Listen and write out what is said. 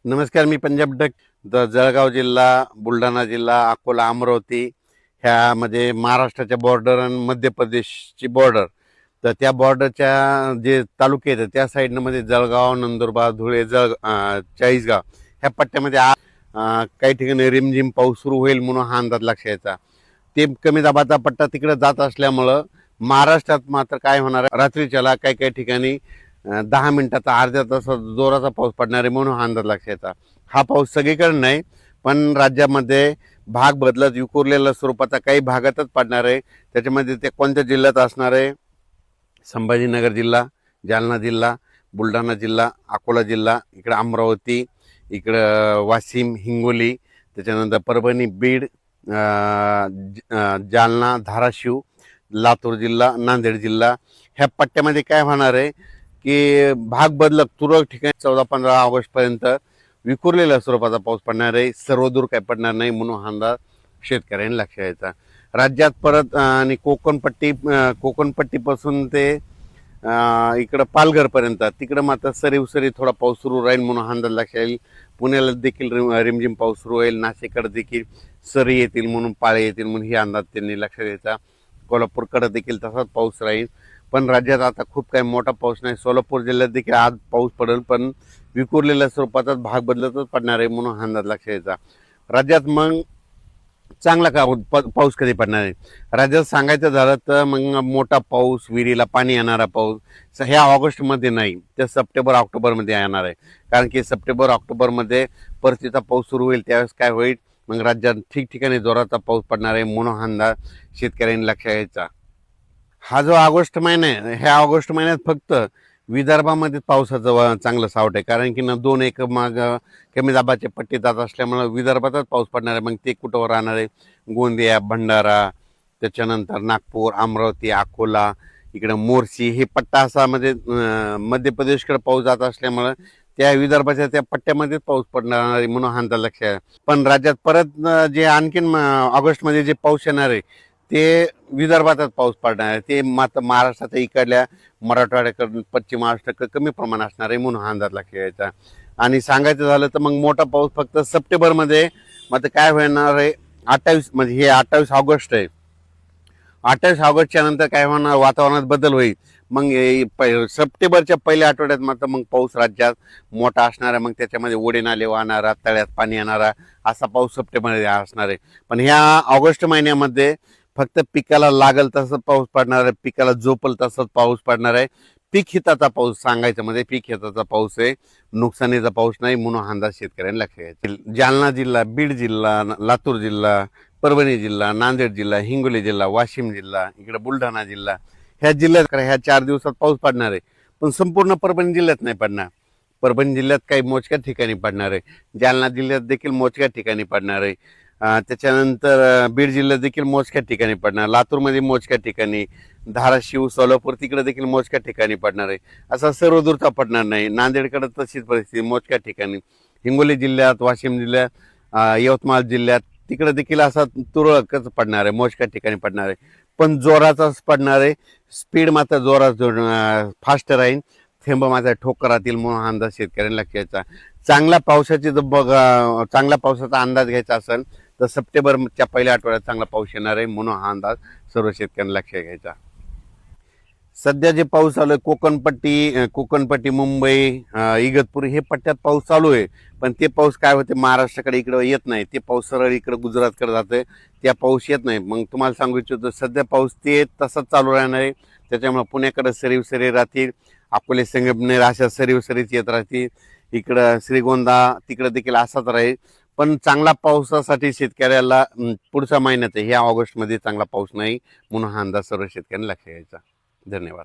नमस्कार, मी पंजाब डक. जळगाव जिल्हा, बुलढाणा जिल्हा, अकोला, अमरावती ह्यामध्ये महाराष्ट्राच्या बॉर्डर आणि मध्य प्रदेशची बॉर्डर. तर त्या बॉर्डरच्या जे तालुके आहेत त्या साईडनं मध्ये जळगाव, नंदुरबार, धुळे, चाळीसगाव ह्या पट्ट्यामध्ये काही ठिकाणी रिमझिम पाऊस सुरू होईल म्हणून हा अंदाज लक्षात यायचा. ते कमी दाबाचा पट्टा तिकडे जात असल्यामुळं महाराष्ट्रात मात्र काय होणार आहे, रात्रीच्याला काही काही ठिकाणी 10 मिनिटाचा, अर्ध्या तासात जोराचा पाऊस पडणार आहे म्हणून हा अंदाज लक्षात यायचा. हा पाऊस सगळीकडे नाही, पण राज्यामध्ये भाग बदलत विखुरलेल्या स्वरूपाचा काही भागातच पडणार आहे. त्याच्यामध्ये ते कोणत्या जिल्ह्यात असणार आहे? संभाजीनगर जिल्हा, जालना जिल्हा, बुलढाणा जिल्हा, अकोला जिल्हा, इकडं अमरावती, इकडं वाशिम, हिंगोली, त्याच्यानंतर परभणी, बीड, जालना, धाराशिव, लातूर जिल्हा, नांदेड जिल्हा ह्या पट्ट्यामध्ये काय होणार आहे की भाग बदलत तुरळक ठिकाणी 14-15 ऑगस्टपर्यंत विखुरलेल्या स्वरूपाचा पाऊस पडणार आहे. सर्वदूर काय पडणार नाही म्हणून हा अंदाज शेतकऱ्यांनी लक्षात यायचा. राज्यात परत आणि कोकणपट्टीपासून ते इकडं पालघरपर्यंत तिकडं मात्र सरी थोडा पाऊस सुरू राहील म्हणून हा अंदाज लक्षात येईल. पुण्याला देखील रिमझिम पाऊस सुरू होईल. नाशिककडे देखील सरी येतील म्हणून, पाळे येतील म्हणून ही अंदाज त्यांनी लक्षात यायचा. कोल्हापूरकडे देखील तसाच पाऊस राहील. पण राज्यात आता खूप काही मोठा पाऊस नाही. सोलापूर जिल्ह्यात देखील आज पाऊस पडेल, पण विखुरलेल्या स्वरूपाचाच भाग बदलतच पडणार आहे म्हणून हा अंदाज लक्षात यायचा. राज्यात मग चांगला पाऊस कधी पडणार आहे? राज्यात सांगायचं झालं तर मग मोठा पाऊस, विहिरीला पाणी येणारा पाऊस ह्या ऑगस्टमध्ये नाही, तर सप्टेंबर ऑक्टोबरमध्ये येणार आहे. कारण की सप्टेंबर ऑक्टोबरमध्ये परतीचा पाऊस सुरू होईल. त्यावेळेस काय होईल, मग राज्यात ठिकठिकाणी जोराचा पाऊस पडणार आहे म्हणून हा अंदाज शेतकऱ्यांनी लक्षात यायचा. हा जो ऑगस्ट महिना आहे, ह्या ऑगस्ट महिन्यात फक्त विदर्भामध्ये पावसाचं चांगलं सावट आहे. कारण की 2 एक माग कमी दाबाचे पट्टे जात असल्यामुळे विदर्भातच पाऊस पडणार आहे. मग ते कुठं राहणार आहे? गोंदिया, भंडारा, त्याच्यानंतर नागपूर, अमरावती, अकोला, इकडं मोर्शी हे पट्टा असा म्हणजे मध्य प्रदेशकडे पाऊस जात असल्यामुळं त्या विदर्भाच्या त्या पट्ट्यामध्येच पाऊस पडणार आहे म्हणून हा अंदाज लक्षात आहे. पण राज्यात परत जे आणखीन ऑगस्टमध्ये जे पाऊस येणार आहे ते विदर्भातच पाऊस पडणार आहे. ते मात्र महाराष्ट्राच्या इकडल्या मराठवाड्याकडून पश्चिम महाराष्ट्राकडे कमी प्रमाण असणार आहे म्हणून हा अंदाज लक्षात यायचा. आणि सांगायचं झालं तर मग मोठा पाऊस फक्त सप्टेंबरमध्ये मात्र काय होणार आहे, 28 म्हणजे हे 28 ऑगस्ट आहे. 28 ऑगस्टच्या नंतर काय होणार, वातावरणात बदल होईल. मग सप्टेंबरच्या पहिल्या आठवड्यात मात्र मग पाऊस राज्यात मोठा असणार आहे. मग त्याच्यामध्ये ओढे नाले वाहणारा, तळ्यात पाणी येणारा असा पाऊस सप्टेंबरमध्ये असणार आहे. पण ह्या ऑगस्ट महिन्यामध्ये फक्त पिकाला लागल तसं पाऊस पडणार आहे, पिकाला झोपल तसंच पाऊस पडणार आहे. पीक हिताचा पाऊस सांगायचं म्हणजे पीक हिताचा पाऊस आहे, नुकसानीचा पाऊस नाही म्हणून हा अंदाज शेतकऱ्यांनी लक्षात घ्यायचा. जालना जिल्हा, बीड जिल्हा, लातूर जिल्हा, परभणी जिल्हा, नांदेड जिल्हा, हिंगोली जिल्हा, वाशिम जिल्हा, इकडे बुलढाणा जिल्हा ह्या जिल्ह्यात ह्या 4 दिवसात पाऊस पडणार आहे. पण संपूर्ण परभणी जिल्ह्यात नाही पडणार. परभणी जिल्ह्यात काही मोजक्या ठिकाणी पडणार आहे. जालना जिल्ह्यात देखील मोजक्या ठिकाणी पडणार आहे. त्याच्यानंतर बीड जिल्ह्यात देखील मोजक्या ठिकाणी पडणार, लातूरमध्ये मोजक्या ठिकाणी, धाराशिव, सोलापूर तिकडे देखील मोजक्या ठिकाणी पडणार आहे. असा सर्व दूरचा पडणार नाही. नांदेडकडे तशीच परिस्थिती, मोजक्या ठिकाणी. हिंगोली जिल्ह्यात, वाशिम जिल्ह्यात, यवतमाळ जिल्ह्यात तिकडे देखील असा तुरळकच पडणार आहे, मोजक्या ठिकाणी पडणार आहे. पण जोराचाच पडणार आहे. स्पीड मात्र जोरात फास्ट राहील. थेंब मात्र ठोकर राहतील म्हणून हा अंदाज शेतकऱ्यांनी लक्षात घ्यायचा. चांगल्या पावसाचा अंदाज घ्यायचा असेल तर सप्टेंबरच्या पहिल्या आठवड्यात चांगला पाऊस येणार आहे म्हणून हा अंदाज सर्व शेतकऱ्यांना लक्षात घ्यायचा. सध्या जे पाऊस चालू आहे कोकणपट्टी, मुंबई, इगतपुरी हे पट्ट्यात पाऊस चालू आहे. पण ते पाऊस काय होते, महाराष्ट्राकडे इकडे येत नाही. ते पाऊस सरळ इकडे गुजरातकडे जातोय, त्या पाऊस येत नाही. मग तुम्हाला सांगू इच्छितो, सध्या पाऊस ते तसाच चालू राहणार आहे. त्याच्यामुळे पुण्याकडे सरी राहतील, अकोले, संगमनेर अशा सरीच येत राहतील. इकडं श्रीगोंदा तिकडे देखील असाच राहील. पण चांगला पावसासाठी शेतकऱ्याला पुढच्या महिन्यात ह्या ऑगस्टमध्ये चांगला पाऊस नाही म्हणून हा अंदाज सर्व शेतकऱ्यांनी लक्षात घ्यायचा. धन्यवाद.